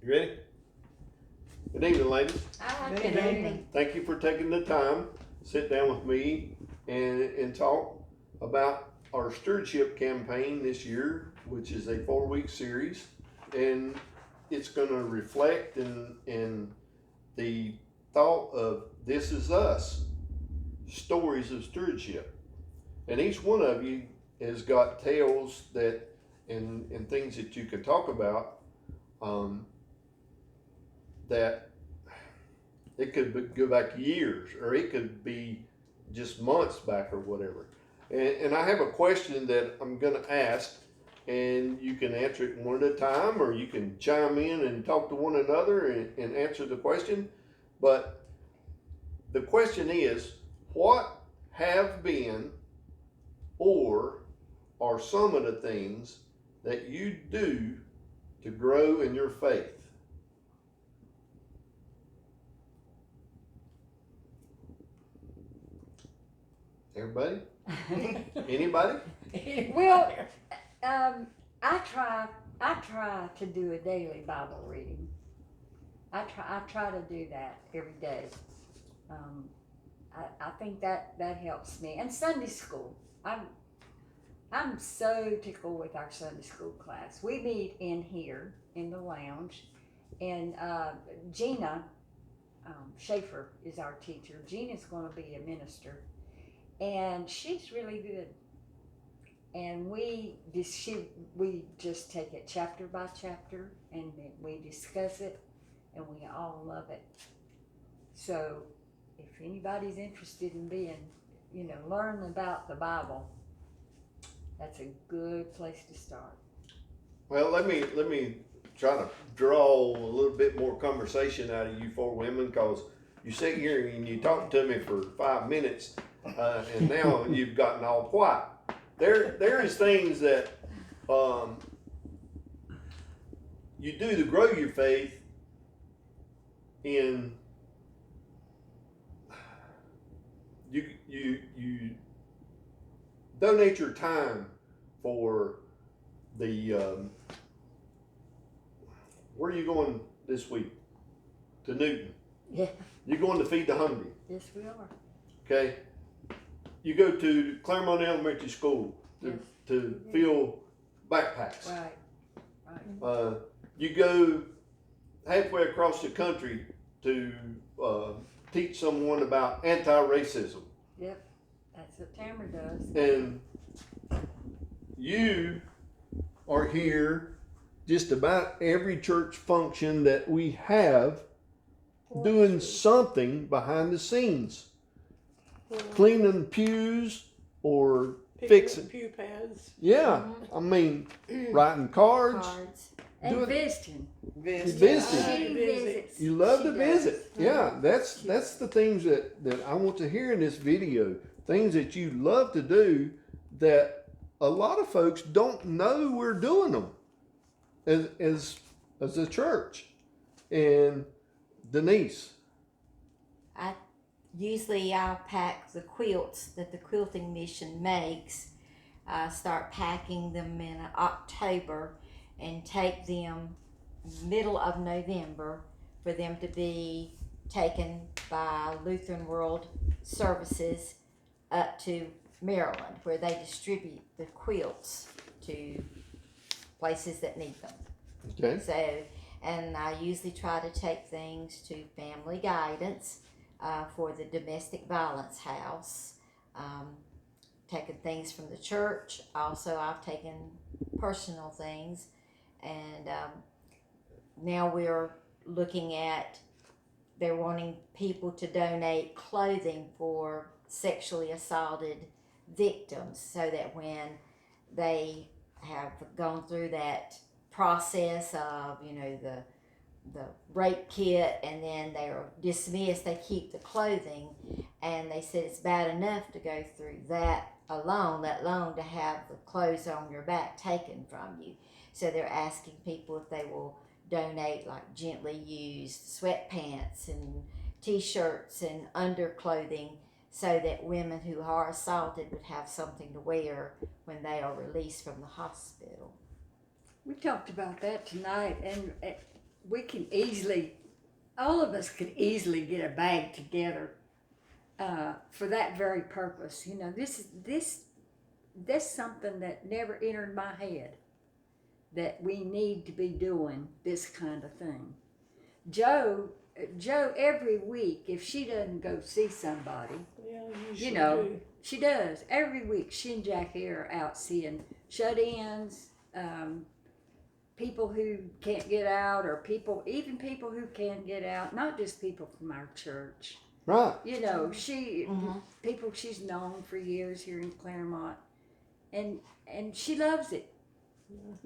You ready? Good evening, ladies. Good evening. Thank you for taking the time, sit down with me and talk about our stewardship campaign this year, which is a 4-week series. And it's gonna reflect in the thought of this is us, stories of stewardship. And each one of you has got tales that and things that you can talk about that it could go back years or it could be just months back or whatever. And I have a question that I'm going to ask, and you can answer it one at a time, or you can chime in and talk to one another and answer the question. But the question is, what have been or are some of the things that you do to grow in your faith? Everybody? Anybody? Well, I try to do a daily Bible reading. I try to do that every day. I think that helps me. And Sunday school. I'm so tickled with our Sunday school class. We meet in here in the lounge, and Gina Schaefer is our teacher. Gina's going to be a minister, and she's really good. And we just take it chapter by chapter, and then we discuss it, and we all love it. So, if anybody's interested in being, learning about the Bible, that's a good place to start. Well, let me try to draw a little bit more conversation out of you four women, because you sit here and you talk to me for 5 minutes, and now you've gotten all quiet. There is things that you do to grow your faith in. You donate your time for the where are you going this week? To Newton. Yeah. You're going to feed the hungry. Yes, we are. Okay. You go to Claremont Elementary School to fill backpacks. Right. You go halfway across the country to teach someone about anti-racism. Yep. That's what Tamara does. And you are here just about every church function that we have, doing something behind the scenes. Cleaning pews or fixing pew pads. Yeah, I mean, writing cards. And visiting. Visiting. She visits. You love She to does. visit. Yeah, that's the things that I want to hear in this video. Things that you love to do that a lot of folks don't know we're doing them as a church. And Denise. Usually I'll pack the quilts that the quilting mission makes. I start packing them in October and take them middle of November for them to be taken by Lutheran World Services up to Maryland, where they distribute the quilts to places that need them. Okay. So, and I usually try to take things to Family Guidance for the Domestic Violence House. Taken things from the church. Also, I've taken personal things. And now we're looking at, they're wanting people to donate clothing for sexually assaulted victims, so that when they have gone through that process of, the rape kit, and then they're dismissed, they keep the clothing, and they said it's bad enough to go through that alone, let alone to have the clothes on your back taken from you. So they're asking people if they will donate like gently used sweatpants and t-shirts and underclothing, so that women who are assaulted would have something to wear when they are released from the hospital. We talked about that tonight, and we can easily, all of us could easily get a bag together for that very purpose. You know, that's something that never entered my head, that we need to be doing this kind of thing. Joe, every week, if she doesn't go see somebody, Yeah, you know, she does. Every week, she and Jackie are out seeing shut-ins, people who can't get out, or even people who can get out, not just people from our church. Right. You know, she, Mhm. people she's known for years here in Claremont, and she loves it.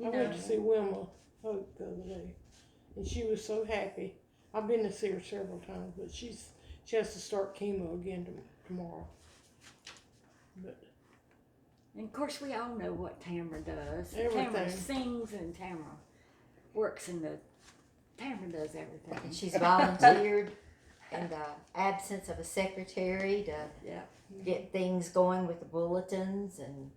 I went to see Wilma Hope the other day, and she was so happy. I've been to see her several times, but she has to start chemo again tomorrow. But And of course, we all know what Tamara does. Everything. Tamara sings, and Tamara works in the. Tamara does everything. And she's volunteered in the absence of a secretary to Yeah. get things going with the bulletins and.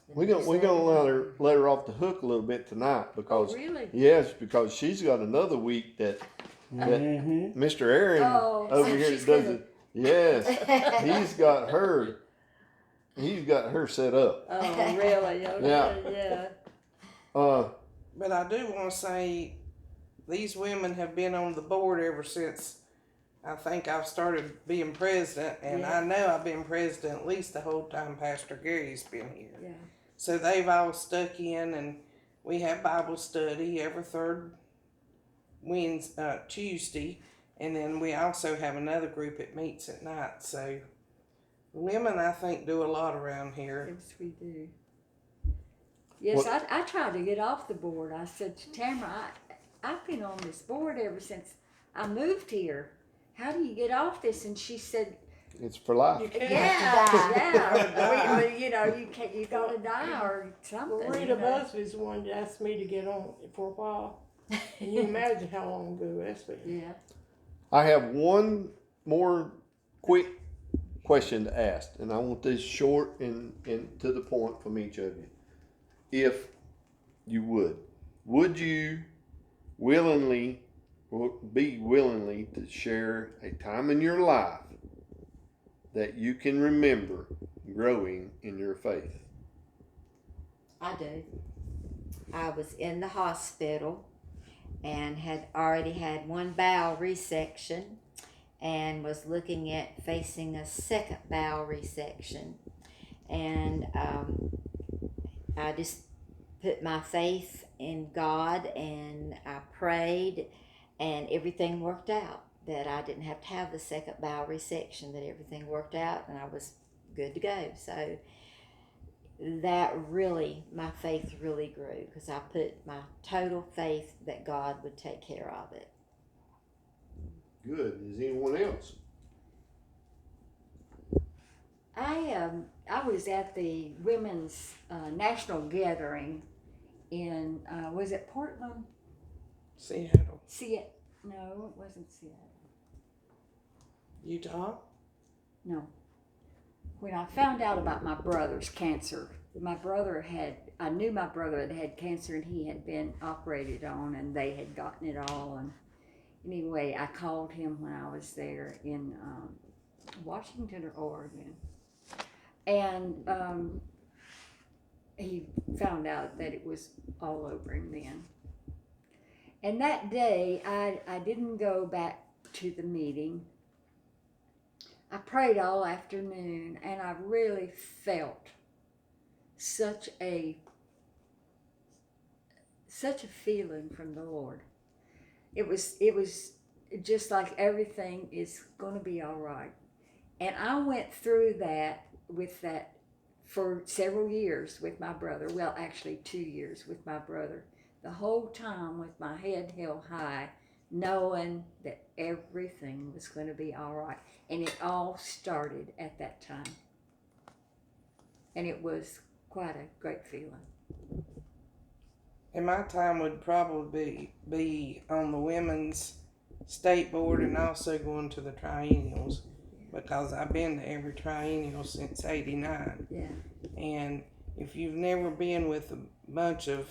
the We're gonna newsletter. let her off the hook a little bit tonight because Really? yes, because she's got another week that Mm-hmm. Mr. Aaron Oh, over so here she's does gonna- it. Yes, he's got her. He's got her set up. Oh, really? Okay, yeah. But I do want to say, these women have been on the board ever since I think I've started being president, and Yeah. I know I've been president at least the whole time Pastor Gary's been here. Yeah. So they've all stuck in, and we have Bible study every third Tuesday, and then we also have another group that meets at night. So women, I think, do a lot around here. Yes, we do. Yes, I tried to get off the board. I said to Tamara, I've been on this board ever since I moved here. How do you get off this? And she said, It's for life. you can't. yeah, you know, you gotta die or something. Well, you Rita know. Busby's the one that asked me to get on it for a while. Can you imagine how long ago that's been? Yeah. I have one more quick question to ask, and I want this short and to the point from each of you. If you would you willingly or be willingly to share a time in your life that you can remember growing in your faith? I do. I was in the hospital and had already had one bowel resection and was looking at facing a second bowel resection. And I just put my faith in God, and I prayed, and everything worked out. That I didn't have to have the second bowel resection, that everything worked out and I was good to go. So that really, my faith really grew because I put my total faith that God would take care of it. Good. Is anyone else? I was at the women's national gathering in was it Portland? Seattle, No, it wasn't Seattle. Utah. No. When I found out about my brother's cancer, I knew my brother had had cancer and he had been operated on and they had gotten it all. And anyway, I called him when I was there in Washington or Oregon. And he found out that it was all over him then. And that day, I didn't go back to the meeting. I prayed all afternoon, and I really felt such a feeling from the Lord. It was just like everything is going to be all right. And I went through that for several years with my brother. Well, actually 2 years with my brother. The whole time with my head held high, knowing that everything was going to be all right. And it all started at that time. And it was quite a great feeling. And my time would probably be on the women's state board and also going to the triennials, because I've been to every triennial since '89. Yeah. And if you've never been with a bunch of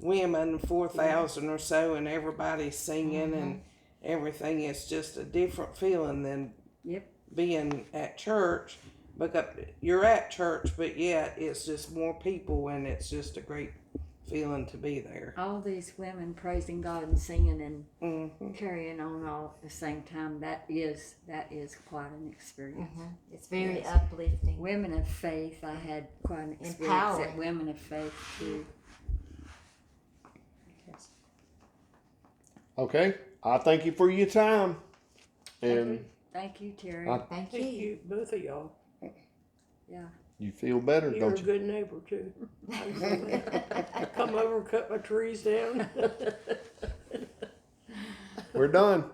women, 4,000 or so, and everybody's singing and everything. It's just a different feeling than Yep. being at church. Because you're at church, but yet it's just more people, and it's just a great feeling to be there. All these women praising God and singing and Mm-hmm. carrying on all at the same time. That is quite an experience. It's very Yes. uplifting. Women of faith, I had quite an experience Empowering. at Women of Faith too. Yes. Okay, I thank you for your time. And Thank you, Terry. Thank Thank you. you, both of y'all. Yeah. you feel better, You're a don't you? good neighbor too. I come over and cut my trees down. We're done.